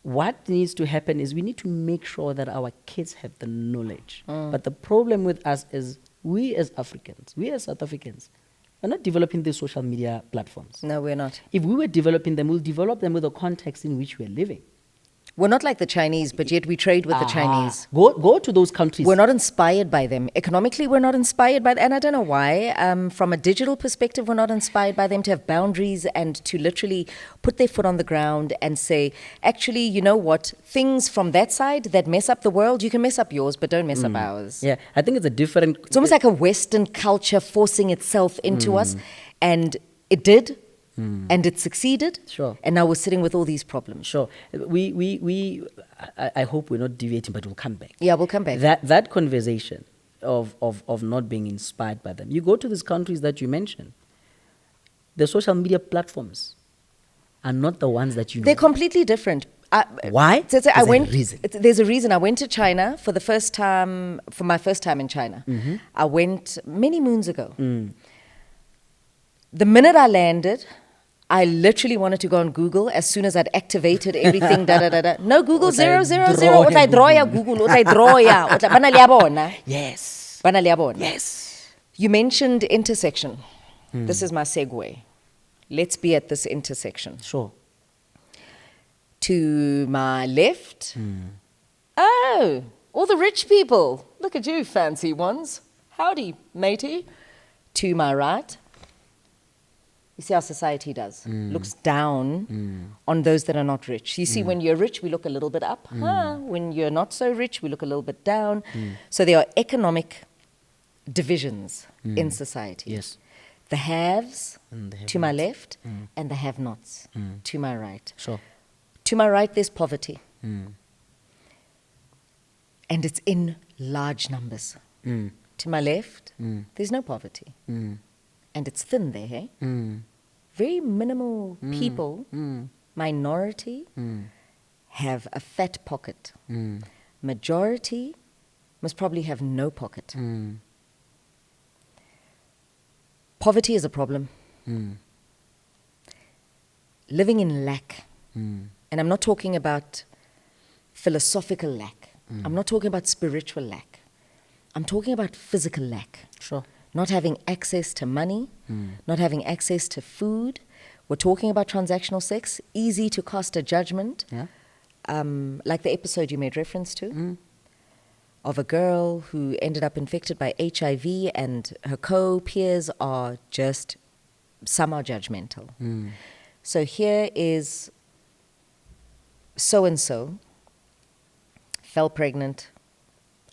Speaker 2: what needs to happen is we need to make sure that our kids have the knowledge. But the problem with us is we as Africans, we as South Africans, are not developing these social media platforms.
Speaker 1: No, we're not.
Speaker 2: If we were developing them, we'll develop them with the context in which we're living.
Speaker 1: We're not like the Chinese, but yet we trade with the Chinese.
Speaker 2: Go to those countries.
Speaker 1: We're not inspired by them. Economically, we're not inspired by them. And I don't know why. From a digital perspective, we're not inspired by them to have boundaries and to literally put their foot on the ground and say, actually, you know what? Things from that side that mess up the world, you can mess up yours, but don't mess up ours.
Speaker 2: Yeah, I think it's a different...
Speaker 1: It's almost like a Western culture forcing itself into us. And it did. And it succeeded.
Speaker 2: Sure.
Speaker 1: And now we're sitting with all these problems.
Speaker 2: Sure. I hope we're not deviating, but we'll come back.
Speaker 1: Yeah, we'll come back.
Speaker 2: That conversation of not being inspired by them. You go to these countries that you mentioned, the social media platforms are not the ones that you
Speaker 1: They're
Speaker 2: know.
Speaker 1: completely different.
Speaker 2: Why?
Speaker 1: So I
Speaker 2: There's a
Speaker 1: went.
Speaker 2: reason.
Speaker 1: There's a reason. I went to China for the first time, for my first time in China. I went many moons ago. The minute I landed, I literally wanted to go on Google as soon as I'd activated everything. No, Google 000. O tla draw ya Google. O tla draw ya. O tla- bana le ya bona.
Speaker 2: Yes.
Speaker 1: Bana le ya bona.
Speaker 2: Yes.
Speaker 1: You mentioned intersection. This is my segue. Let's be at this intersection.
Speaker 2: Sure.
Speaker 1: To my left, oh, all the rich people. Look at you, fancy ones. Howdy, matey. To my right, you see how society does. Looks down on those that are not rich. You see, when you're rich, we look a little bit up. When you're not so rich, we look a little bit down. So there are economic divisions in society.
Speaker 2: Yes.
Speaker 1: The haves
Speaker 2: And the
Speaker 1: to my
Speaker 2: have-nots.
Speaker 1: left and the have-nots to my right.
Speaker 2: Sure.
Speaker 1: To my right, there's poverty. And it's in large numbers. To my left, there's no poverty. And it's thin there, hey? Very minimal people, minority, have a fat pocket. Majority must probably have no pocket. Poverty is a problem. Living in lack. And I'm not talking about philosophical lack. I'm not talking about spiritual lack. I'm talking about physical lack.
Speaker 2: Sure.
Speaker 1: Not having access to money, not having access to food. We're talking about transactional sex, easy to cast a judgment.
Speaker 2: Yeah.
Speaker 1: Like the episode you made reference to, of a girl who ended up infected by HIV and her co-peers are just, some are judgmental. So here is so-and-so, fell pregnant,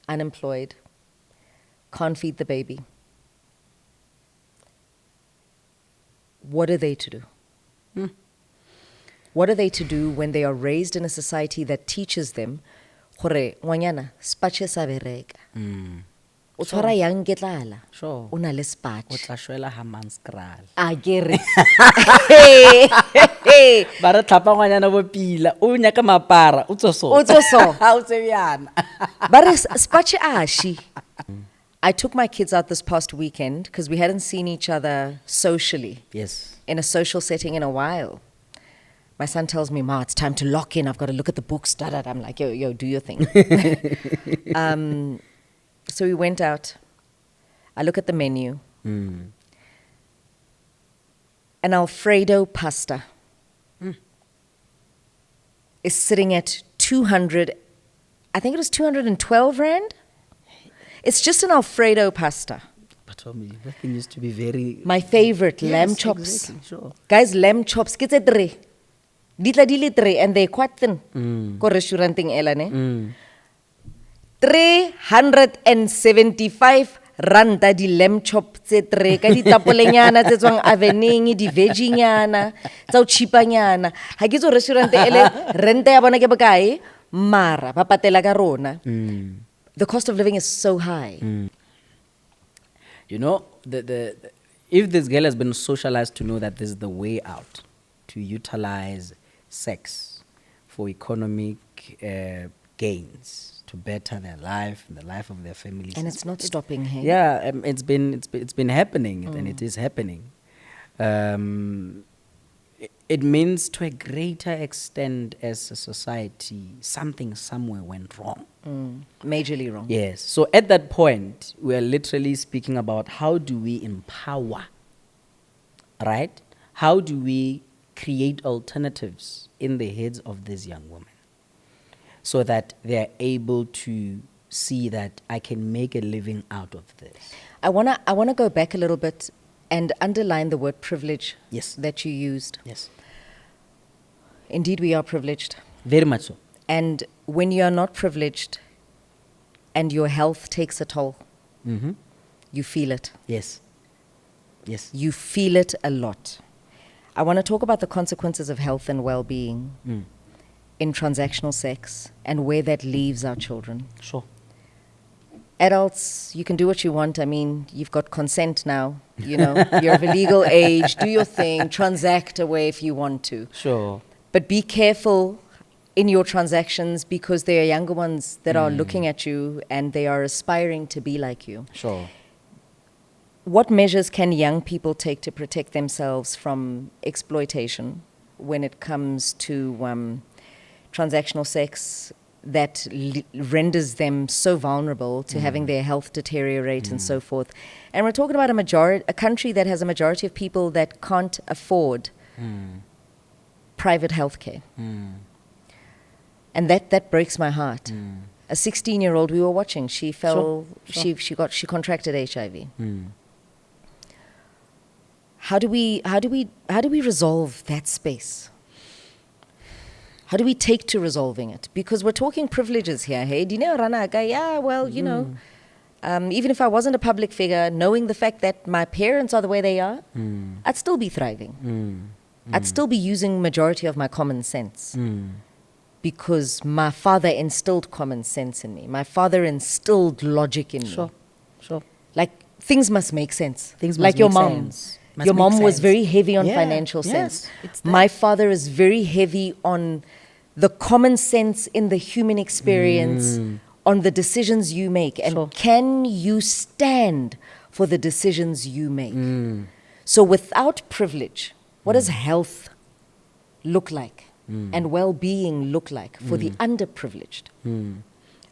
Speaker 1: unemployed, can't feed the baby. What are they to do? What are they to do when they are raised in a society that teaches them, gore ngwanyana spatše sa bereka. O tshwara yang ke tlala.
Speaker 2: Sure.
Speaker 1: O na le
Speaker 2: O
Speaker 1: spatše.
Speaker 2: tla shwela ha manskral.
Speaker 1: A ke re.
Speaker 2: Ba re tlhapa ngwanyana bo pila, o nyaka mapara, o tswa so.
Speaker 1: O tswa so.
Speaker 2: Ha o tsebe yana.
Speaker 1: Ba re spatše a shi. I took my kids out this past weekend because we hadn't seen each other socially.
Speaker 2: Yes.
Speaker 1: In a social setting in a while. My son tells me, Ma, it's time to lock in. I've got to look at the books. Da, da, da. I'm like, yo, do your thing. So we went out. I look at the menu. An Alfredo pasta is sitting at 200, I think it was 212 Rand. It's just an Alfredo pasta.
Speaker 2: But Tommy, that thing used to be very...
Speaker 1: My favorite,
Speaker 2: Yes,
Speaker 1: lamb chops.
Speaker 2: exactly, sure.
Speaker 1: Guys, lamb chops, ke tse three. Di tla di le three, and they're quite thin. Ko restauranting ela ne. 375 ranta di lamb chop tse three. Ka di tapolenyana tse tswang avening, di veginyana, tsa o cheapanyana. Ha ke tso restaurant ele renta ya bona ke bokae? Mara ba patela ka rona. The cost of living is so high.
Speaker 2: You know, if this girl has been socialized to know that this is the way out, to utilize sex for economic gains, to better their life and the life of their families.
Speaker 1: And it's not stopping, hey?
Speaker 2: Yeah, it's been happening, and it is happening. It means to a greater extent as a society, something somewhere went wrong.
Speaker 1: Majorly wrong.
Speaker 2: Yes. So at that point, we are literally speaking about how do we empower, right? How do we create alternatives in the heads of these young women? so that they are able to see that I can make a living out of this.
Speaker 1: I wanna go back a little bit and underline the word privilege
Speaker 2: Yes.
Speaker 1: that you used.
Speaker 2: Yes.
Speaker 1: Indeed, we are privileged.
Speaker 2: Very much so.
Speaker 1: And when you are not privileged and your health takes a toll,
Speaker 2: Mm-hmm.
Speaker 1: you feel it.
Speaker 2: Yes. Yes.
Speaker 1: You feel it a lot. I want to talk about the consequences of health and well-being in transactional sex and where that leaves our children.
Speaker 2: Sure.
Speaker 1: Adults, you can do what you want. I mean, you've got consent now. You know, you're of a legal age. Do your thing. Transact away if you want to.
Speaker 2: Sure.
Speaker 1: But be careful in your transactions because there are younger ones that are looking at you and they are aspiring to be like you.
Speaker 2: Sure.
Speaker 1: What measures can young people take to protect themselves from exploitation when it comes to transactional sex that renders them so vulnerable to having their health deteriorate and so forth? And we're talking about a country that has a majority of people that can't afford private health care. And that breaks my heart. A 16-year-old we were watching, she fell,
Speaker 2: Sure.
Speaker 1: she contracted HIV. How do we resolve that space? How do we take to resolving it? Because we're talking privileges here. Hey, Dine Ranaga, yeah, well, you know, even if I wasn't a public figure, knowing the fact that my parents are the way they are, I'd still be thriving. I'd still be using majority of my common sense. Because my father instilled common sense in me. My father instilled logic in me.
Speaker 2: Sure.
Speaker 1: Like, things must make sense.
Speaker 2: Things
Speaker 1: like
Speaker 2: must
Speaker 1: your
Speaker 2: make
Speaker 1: mom.
Speaker 2: sense. Must
Speaker 1: Your
Speaker 2: make
Speaker 1: mom was
Speaker 2: sense.
Speaker 1: very heavy on
Speaker 2: Yeah,
Speaker 1: financial
Speaker 2: yes,
Speaker 1: sense.
Speaker 2: it's that.
Speaker 1: My father is very heavy on the common sense in the human experience, on the decisions you make. And
Speaker 2: Sure.
Speaker 1: can you stand for the decisions you make? So without privilege, what does health look like? And well-being look like for the underprivileged?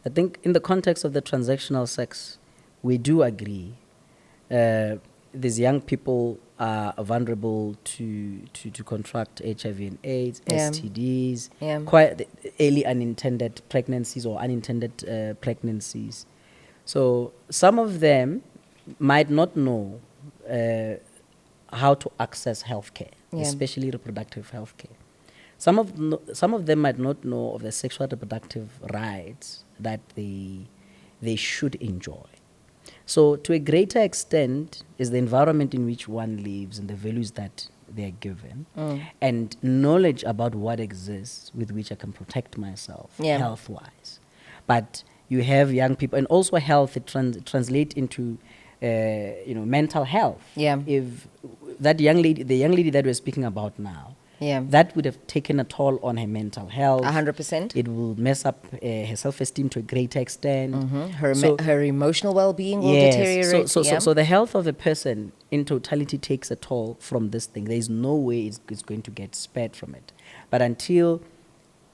Speaker 2: I think in the context of the transactional sex, we do agree these young people are vulnerable to contract HIV and AIDS,
Speaker 1: Yeah.
Speaker 2: STDs,
Speaker 1: Yeah.
Speaker 2: quite early unintended pregnancies or unintended pregnancies. So some of them might not know how to access healthcare,
Speaker 1: Yeah.
Speaker 2: especially reproductive healthcare. Some of them might not know of the sexual reproductive rights that they should enjoy. So to a greater extent is the environment in which one lives and the values that they are given and knowledge about what exists with which I can protect myself
Speaker 1: Yeah.
Speaker 2: health-wise. But you have young people, and also health, it translate into mental health.
Speaker 1: Yeah.
Speaker 2: If that young lady, the young lady that we're speaking about now,
Speaker 1: Yeah.
Speaker 2: that would have taken a toll on her mental health.
Speaker 1: 100%.
Speaker 2: It will mess up her self-esteem to a greater extent.
Speaker 1: Her emotional well-being will
Speaker 2: Yes.
Speaker 1: deteriorate.
Speaker 2: So the health of a person in totality takes a toll from this thing. There is no way it's going to get spared from it. But until,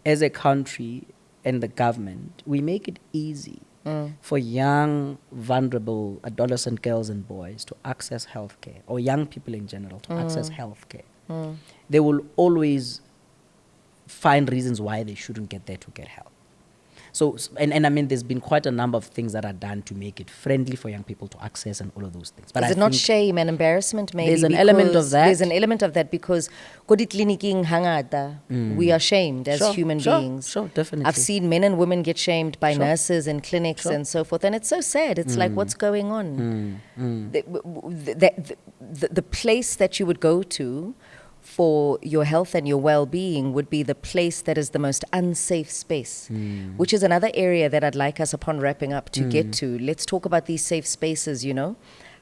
Speaker 2: as a country and the government, we make it easy for young, vulnerable adolescent girls and boys to access healthcare, or young people in general to access healthcare, they will always find reasons why they shouldn't get there to get help. So, and I mean, there's been quite a number of things that are done to make it friendly for young people to access and all of those things. But
Speaker 1: Is
Speaker 2: I
Speaker 1: it not
Speaker 2: think
Speaker 1: shame and embarrassment maybe?
Speaker 2: There's an element of
Speaker 1: because
Speaker 2: that.
Speaker 1: There's an element of that because kodi tliniking hangata, we are shamed as
Speaker 2: Sure,
Speaker 1: human
Speaker 2: sure,
Speaker 1: beings.
Speaker 2: sure, definitely.
Speaker 1: I've seen men and women get shamed by
Speaker 2: Sure.
Speaker 1: nurses and clinics
Speaker 2: Sure.
Speaker 1: and so forth. And it's so sad. It's like, what's going on? The place that you would go to for your health and your well-being would be the place that is the most unsafe space, which is another area that I'd like us, upon wrapping up, to get to. Let's talk about these safe spaces, you know.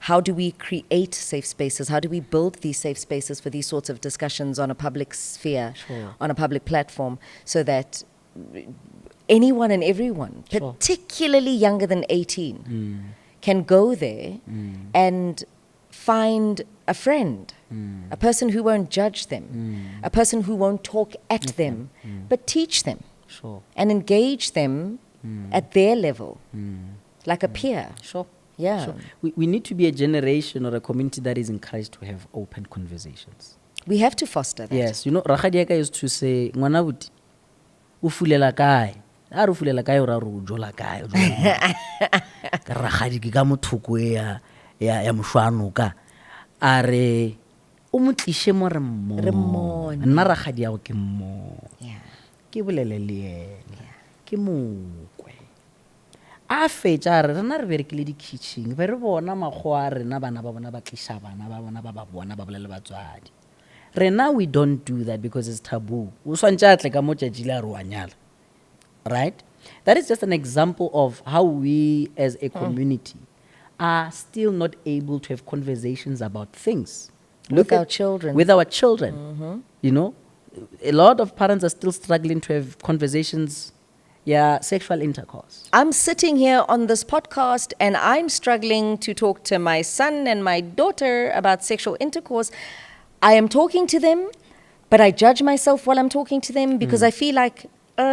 Speaker 1: How do we create safe spaces? How do we build these safe spaces for these sorts of discussions on a public sphere,
Speaker 2: Sure.
Speaker 1: on a public platform, so that anyone and everyone,
Speaker 2: Sure.
Speaker 1: particularly younger than 18, can go there and find a friend, a person who won't judge them, a person who won't talk at them, but teach them
Speaker 2: Sure.
Speaker 1: and engage them at their level, like a peer.
Speaker 2: Sure.
Speaker 1: Yeah.
Speaker 2: Sure. We need to be a generation or a community that is encouraged to have open conversations.
Speaker 1: We have to foster that.
Speaker 2: Yes, you know, Rakadiaka used to say, "Ngwana buti, o fulela kae?" a re fulela kae ora re o jola kae ka ragadi ke ka mothoko ya moshwano ka a re o mo tlishe mo re mmone nna ragadi yago ke mmone ke bolele le ena ke mokwe a fetša re rena re berekile di-kitchen be re bona makgowa a rena bana ba bona ba tliša bana ba bona ba bona ba bolele batswadi rena we don't do that because it's taboo o swantše a tle ka mo tšatši le a re wa nyala right? That is just an example of how we as a community are still not able to have conversations about things.
Speaker 1: With our children.
Speaker 2: With our children. You know, a lot of parents are still struggling to have conversations, sexual intercourse.
Speaker 1: I'm sitting here on this podcast and I'm struggling to talk to my son and my daughter about sexual intercourse. I am talking to them, but I judge myself while I'm talking to them because I feel like,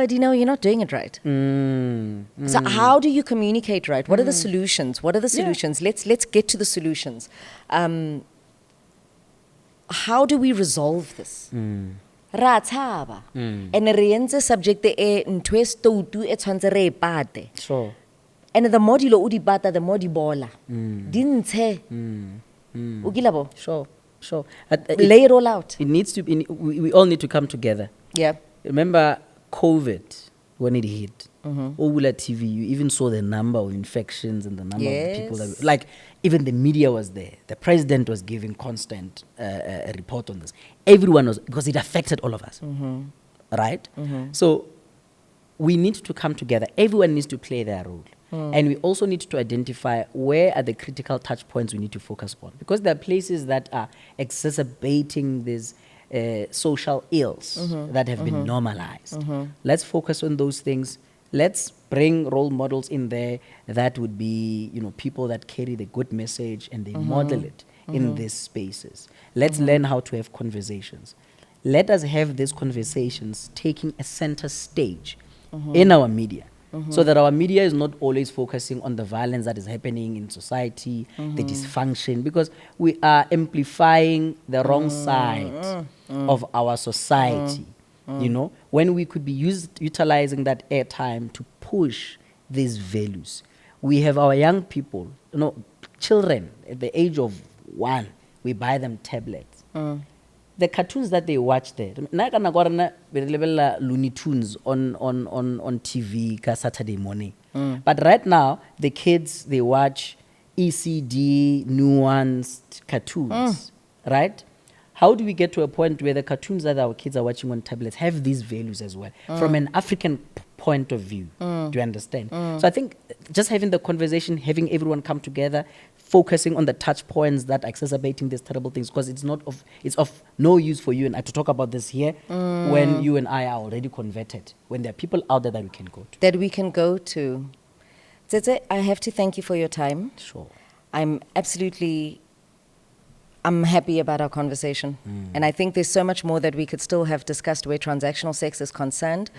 Speaker 1: Dino, you're not doing it right. So how do you communicate right? What are the solutions? What are the solutions? Let's get to the solutions. How do we resolve this? Ra tshaba. And re entse subject e ntwe stoutu e tshwantse re ipate.
Speaker 2: Sure.
Speaker 1: And the more dilo o di pata, the more di bola. Di ntshe. O kila bo?
Speaker 2: Sure.
Speaker 1: Lay it all out.
Speaker 2: It needs to be, we all need to come together.
Speaker 1: Yeah.
Speaker 2: Remember COVID, when it hit, Ogula TV, you even saw the number of infections and the number of people that, like, even the media was there. The president was giving constant a report on this. Everyone was, because it affected all of us, right? So we need to come together. Everyone needs to play their role. And we also need to identify where are the critical touch points we need to focus on. Because there are places that are exacerbating these social ills that have been normalized. Let's focus on those things. Let's bring role models in there that would be, people that carry the good message and they model it in these spaces. Let's learn how to have conversations. Let us have these conversations taking a center stage in our media. So that our media is not always focusing on the violence that is happening in society, the dysfunction, because we are amplifying the wrong side of our society. When we could be utilizing that airtime to push these values. We have our young people, children at the age of 1, we buy them tablets. The cartoons that they watch there, Looney Tunes on TV ka Saturday morning. But right now, the kids, they watch ECD, nuanced cartoons, right? How do we get to a point where the cartoons that our kids are watching on tablets have these values as well, from an African point of view? Do you understand? So I think just having the conversation, having everyone come together, focusing on the touch points that are exacerbating these terrible things, because it's of no use for you and I to talk about this here when you and I are already converted, when there are people out there that we can go to.
Speaker 1: Tsetse, I have to thank you for your time.
Speaker 2: Sure.
Speaker 1: I'm happy about our conversation. And I think there's so much more that we could still have discussed where transactional sex is concerned.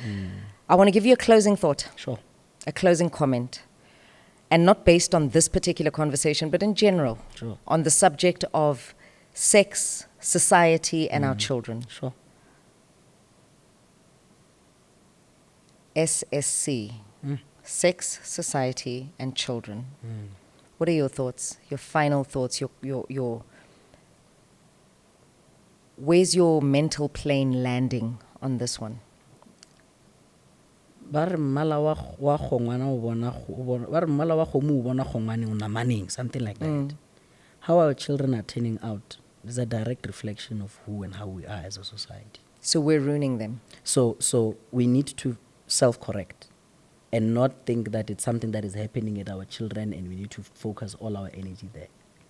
Speaker 1: I want to give you a closing thought.
Speaker 2: Sure.
Speaker 1: A closing comment. And not based on this particular conversation, but in general.
Speaker 2: Sure.
Speaker 1: On the subject of sex, society, and our children.
Speaker 2: Sure.
Speaker 1: SSC. Sex, society, and children. What are your thoughts? Your final thoughts? Your where's your mental plane landing on this one?
Speaker 2: Something like that. How our children are turning out is a direct reflection of who and how we are as a society.
Speaker 1: So we're ruining them.
Speaker 2: So we need to self-correct and not think that it's something that is happening at our children and we need to focus all our energy there.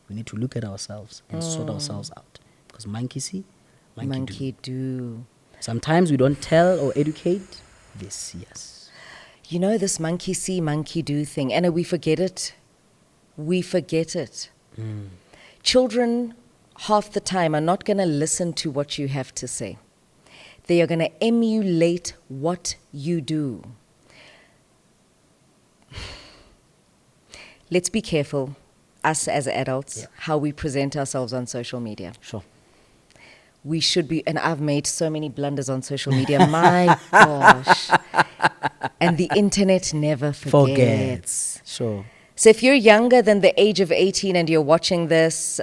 Speaker 2: We need to look at ourselves and sort ourselves out. Because monkey see, monkey do. Sometimes we don't tell or educate, they see us.
Speaker 1: This monkey see, monkey do thing, and we forget it. Children, half the time, are not going to listen to what you have to say. They are going to emulate what you do. Let's be careful, us as adults, how we present ourselves on social media.
Speaker 2: Sure.
Speaker 1: We should be, and I've made so many blunders on social media. My gosh. And the internet never forgets.
Speaker 2: Sure.
Speaker 1: So if you're younger than the age of 18 and you're watching this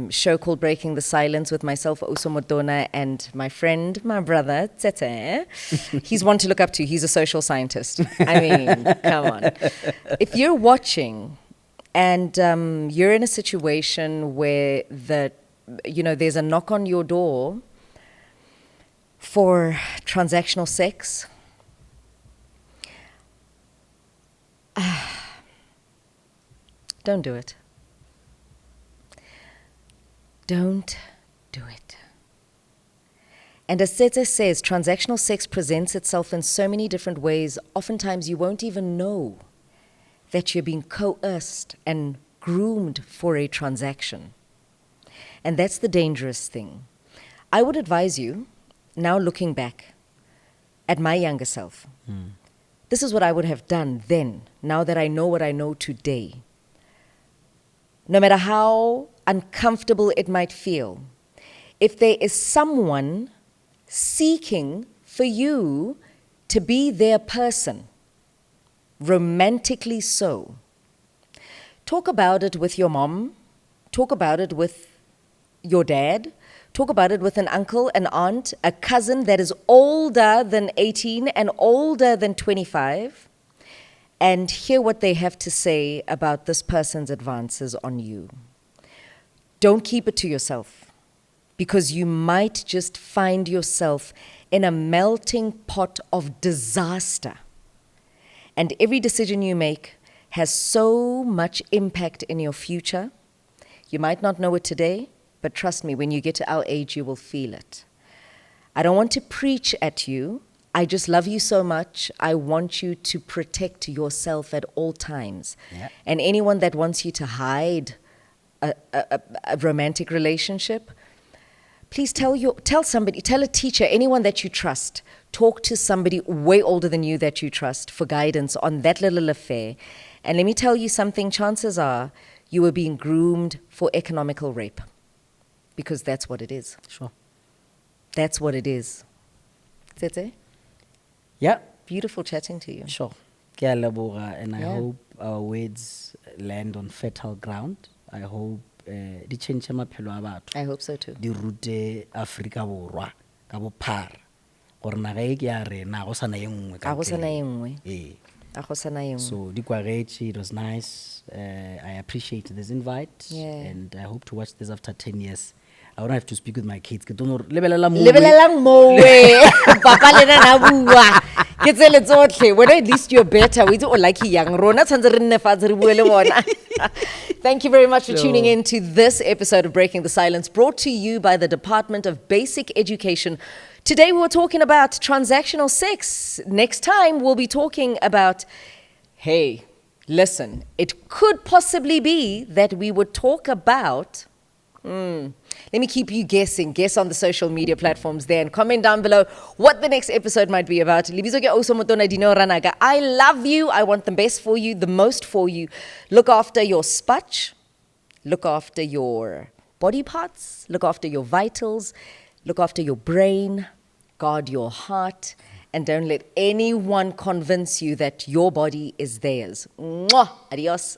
Speaker 1: show called Breaking the Silence with myself, Osomotona, and my friend, my brother, Tsetse, he's one to look up to. He's a social scientist. I mean, come on. If you're watching and you're in a situation where there's a knock on your door for transactional sex, don't do it. Don't do it. And as Sete says, transactional sex presents itself in so many different ways. Oftentimes you won't even know that you're being coerced and groomed for a transaction. And that's the dangerous thing. I would advise you, now looking back at my younger self, this is what I would have done then, now that I know what I know today. No matter how uncomfortable it might feel, if there is someone seeking for you to be their person, romantically so, talk about it with your mom, talk about it with your dad, talk about it with an uncle, an aunt, a cousin that is older than 18 and older than 25, and hear what they have to say about this person's advances on you. Don't keep it to yourself, because you might just find yourself in a melting pot of disaster. And every decision you make has so much impact in your future. You might not know it today, but trust me, when you get to our age, you will feel it. I don't want to preach at you. I just love you so much. I want you to protect yourself at all times.
Speaker 2: Yeah.
Speaker 1: And anyone that wants you to hide a romantic relationship, please tell somebody, tell a teacher, anyone that you trust. Talk to somebody way older than you that you trust for guidance on that little affair. And let me tell you something, chances are you were being groomed for economical rape. Because that's what it is.
Speaker 2: Sure.
Speaker 1: That's what it is. Tsetse?
Speaker 2: Yeah.
Speaker 1: Beautiful chatting to you.
Speaker 2: Sure. Ke a leboga, and I
Speaker 1: Yeah.
Speaker 2: hope our words land on fertile ground. I hope di change maphelo a batho.
Speaker 1: I hope so too.
Speaker 2: Di rute Afrika Borwa ka bophara gore naga e ke ya rena go sana ye nngwe ka
Speaker 1: A go sana
Speaker 2: ntle.
Speaker 1: e nngwe.
Speaker 2: Ee.
Speaker 1: A go sana e nngwe.
Speaker 2: So di kwagetse, it was nice. I appreciate this invite,
Speaker 1: Yeah.
Speaker 2: and I hope to watch this after 10 years. I don't have to speak with my kids. Ke tono lebelela movie.
Speaker 1: Lebelelang mowe. Papa le na na bua. Ke tsele tsotlhe. When at least you're better. We do like young. Rona tshwantse re nne fatshe re bue le bona. Thank you very much for tuning in to this episode of Breaking the Silence, brought to you by the Department of Basic Education. Today we were talking about transactional sex. Next time we'll be talking about, hey, listen, it could possibly be that we would talk about, let me keep you guessing. Guess on the social media platforms there and comment down below what the next episode might be about. Libizo ke Osomotona Dino Ranaga. I love you. I want the best for you, the most for you. Look after your spatch. Look after your body parts. Look after your vitals. Look after your brain. Guard your heart. And don't let anyone convince you that your body is theirs. Mwah! Adios.